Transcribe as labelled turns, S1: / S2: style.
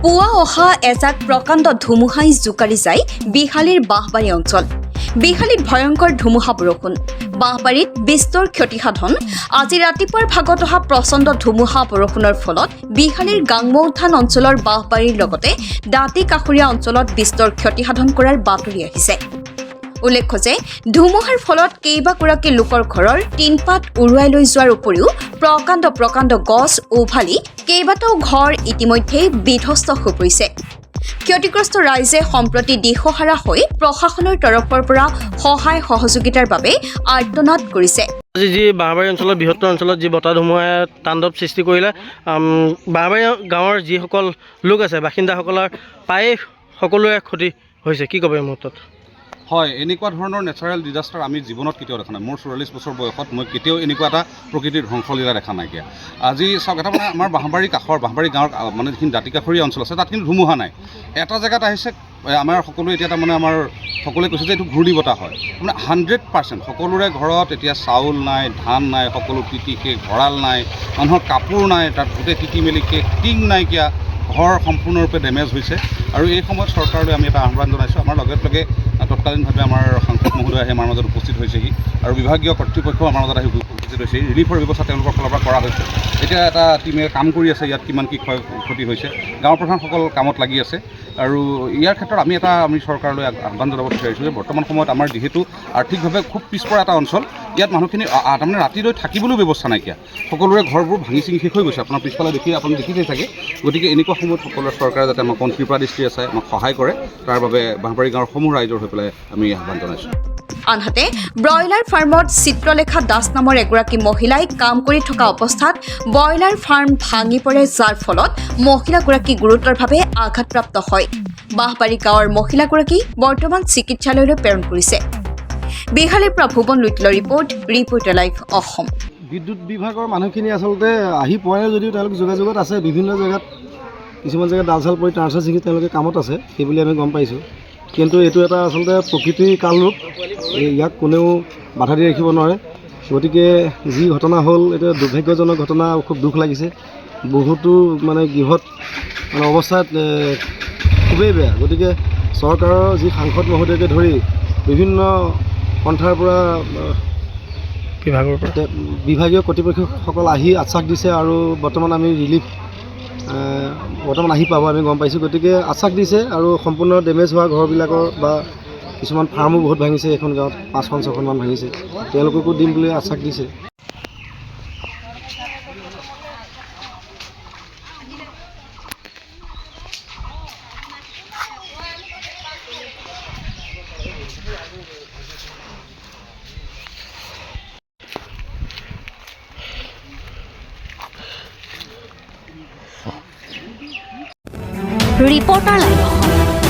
S1: পুৱা অহা এজাক প্ৰকাণ্ড ধুমুহাই জোকাৰি যায় বিহালীৰ বাঁহবাৰী অঞ্চল। বিহালীত ভয়ংকৰ ধুমুহা বৰষুণ, বাঁহবাৰীত বিস্তৰ ক্ষতিসাধন। আজি ৰাতিপুৱাৰ ভাগত অহা প্ৰচণ্ড ধুমুহা বৰষুণৰ ফলত বিহালীৰ গাংমৌথান অঞ্চলৰ বাঁহবাৰীৰ লগতে দাঁতি কাষৰীয়া অঞ্চলত বিস্তৰ ক্ষতিসাধন কৰাৰ বাতৰি আহিছে। উল্লেখ্য যে ধুমুহাৰ ফলত কেইবাগৰাকী লোকৰ ঘৰৰ টিনপাত উৰুৱাই লৈ যোৱাৰ উপৰিও প্ৰকাণ্ড গছ উভালি কেইবাটাও ঘৰ ইতিমধ্যে বিধ্বস্ত হৈ পৰিছে। ক্ষতিগ্ৰস্ত ৰাইজে সম্প্ৰতি দিশহাৰা হৈ প্ৰশাসনৰ তৰফৰ পৰা সহায় সহযোগিতাৰ বাবে আৰ্তনাদ কৰিছে।
S2: আজি যি বাঁহবাৰী অঞ্চলৰ বৃহত্তৰ অঞ্চলত যি বতাহ ধুমুহাই তাণ্ডৱ সৃষ্টি কৰিলে, বাঁহবাৰী গাঁৱৰ যিসকল লোক আছে বাসিন্দাসকলৰ প্ৰায়ে সকলোৰে ক্ষতি হৈছে, কি ক'ব এই মুহূৰ্তত?
S3: হয়, এনেকুৱা ধৰণৰ নেচাৰেল ডিজাষ্টাৰ আমি জীৱনত কেতিয়াও দেখা নাই। মোৰ 44 বছৰ বয়সত মই কেতিয়াও এনেকুৱা এটা প্ৰকৃতিৰ ধ্বংসলীলা দেখা নাইকিয়া। আজি চাওক, এটা মানে আমাৰ বাঁহবাৰী কাষৰ বাঁহবাৰী গাঁৱৰ মানে যিখিনি দাঁতি কাষৰীয়া অঞ্চল আছে তাত কিন্তু ধুমুহা নাই। এটা জেগাত আহিছে, আমাৰ সকলোৱে এতিয়া তাৰমানে আমাৰ সকলোৱে কৈছে যে এইটো ঘূৰ্ণী বতাহ হয়। মানে 100% সকলোৰে ঘৰত এতিয়া চাউল নাই, ধান নাই, সকলো তিতি শেষ, ভঁৰাল নাই, মানুহৰ কাপোৰ নাই, তাত গোটেই তিতি মেলি শেষ, টিং নাইকিয়া, ঘৰ সম্পূৰ্ণৰূপে ডেমেজ হৈছে। আৰু এই সময়ত চৰকাৰলৈ আমি এটা আহ্বান জনাইছোঁ। আমাৰ লগে লগে তৎকালীনভাৱে আমাৰ সাংসদ মহোদয় আহি আমাৰ মাজত উপস্থিত হৈছেহি আৰু বিভাগীয় কৰ্তৃপক্ষও আমাৰ মাজত আহি উপস্থিত হৈছেহি। ৰিলিফৰ ব্যৱস্থা তেওঁলোকৰ ফালৰ পৰা কৰা হৈছে। এতিয়া এটা টিমে কাম কৰি আছে, ইয়াত কিমান কি ক্ষয় ক্ষতি হৈছে। গাঁৱৰ প্ৰধানসকল কামত লাগি আছে আৰু ইয়াৰ ক্ষেত্ৰত আমি চৰকাৰলৈ আহ্বান জনাব বিচাৰিছোঁ যে বৰ্তমান সময়ত আমাৰ যিহেতু আৰ্থিকভাৱে খুব পিছপৰা এটা অঞ্চল, ইয়াত মানুহখিনি তাৰমানে ৰাতিলৈ থাকিবলৈও ব্যৱস্থা নাইকিয়া। সকলোৰে ঘৰবোৰ ভাঙি চিঙি শেষ হৈ গৈছে। আপোনাৰ পিছফালে আপুনি দেখিছেই চাগে। গতিকে এনেকুৱা সময়ত সকলোৰে চৰকাৰে যাতে আমাক কৃপা দৃষ্টি আছে, আমাক সহায় কৰে, তাৰ বাবে বাঁহবাৰী গাঁৱৰ সমূহ ৰাইজৰ হৈ পেলাই আমি আহ্বান জনাইছোঁ।
S1: আনহাতে ব্ৰইলাৰ ফাৰ্মত চিত্ৰলেখা দাস নামৰ এগৰাকী মহিলাই কাম কৰি থকা অৱস্থাত ব্ৰইলাৰ ফাৰ্ম ভাঙি পৰে, যাৰ ফলত মহিলাগৰাকী গুৰুতৰভাৱে আঘাতপ্ৰাপ্ত হয়। বাঁহবাৰী গাঁৱৰ মহিলাগৰাকী বৰ্তমান চিকিৎসালয়লৈ প্ৰেৰণ কৰিছে। বিহালীৰ পৰা ভুৱন লুইটলৰ ৰিপৰ্টাৰ লাইভ অসম।
S4: বিদ্যুৎ বিভাগৰ মানুহখিনি আচলতে আহি পোৱা নাই যদিও তেওঁলোক যোগাযোগত আছে। বিভিন্ন জেগাত কিছুমান জেগাত ডাল চাল পৰি তাঁৰ চাৰ ছিঙি তেওঁলোকে কামত আছে, সেইবুলি আমি গম পাইছোঁ। কিন্তু এইটো এটা আচলতে প্ৰকৃতিৰ কালৰূপ, ইয়াক কোনেও বাধা দি ৰাখিব নোৱাৰে। গতিকে যি ঘটনা হ'ল, এইটো দুৰ্ভাগ্যজনক ঘটনা, খুব দুখ লাগিছে। বহুতো মানে গৃহত মানে অৱস্থাত খুবেই বেয়া। গতিকে চৰকাৰৰ যি সাংসদ মহোদয়কে ধৰি বিভিন্ন পন্থাৰ পৰা বিভাগীয় কৰ্তৃপক্ষসকল আহি আশ্বাস দিছে আৰু বৰ্তমান আমি ৰিলিফ বৰ্তমান আহি পাব আমি গম পাইছোঁ। গতিকে আশ্বাস দিছে আৰু সম্পূৰ্ণ ডেমেজ হোৱা ঘৰবিলাকৰ বা কিছুমান ফাৰ্মো বহুত ভাঙিছে, এইখন গাঁৱত 5-6খনমান ভাঙিছে, তেওঁলোককো দিম বুলি আশ্বাস দিছে।
S5: Reporter live Assam.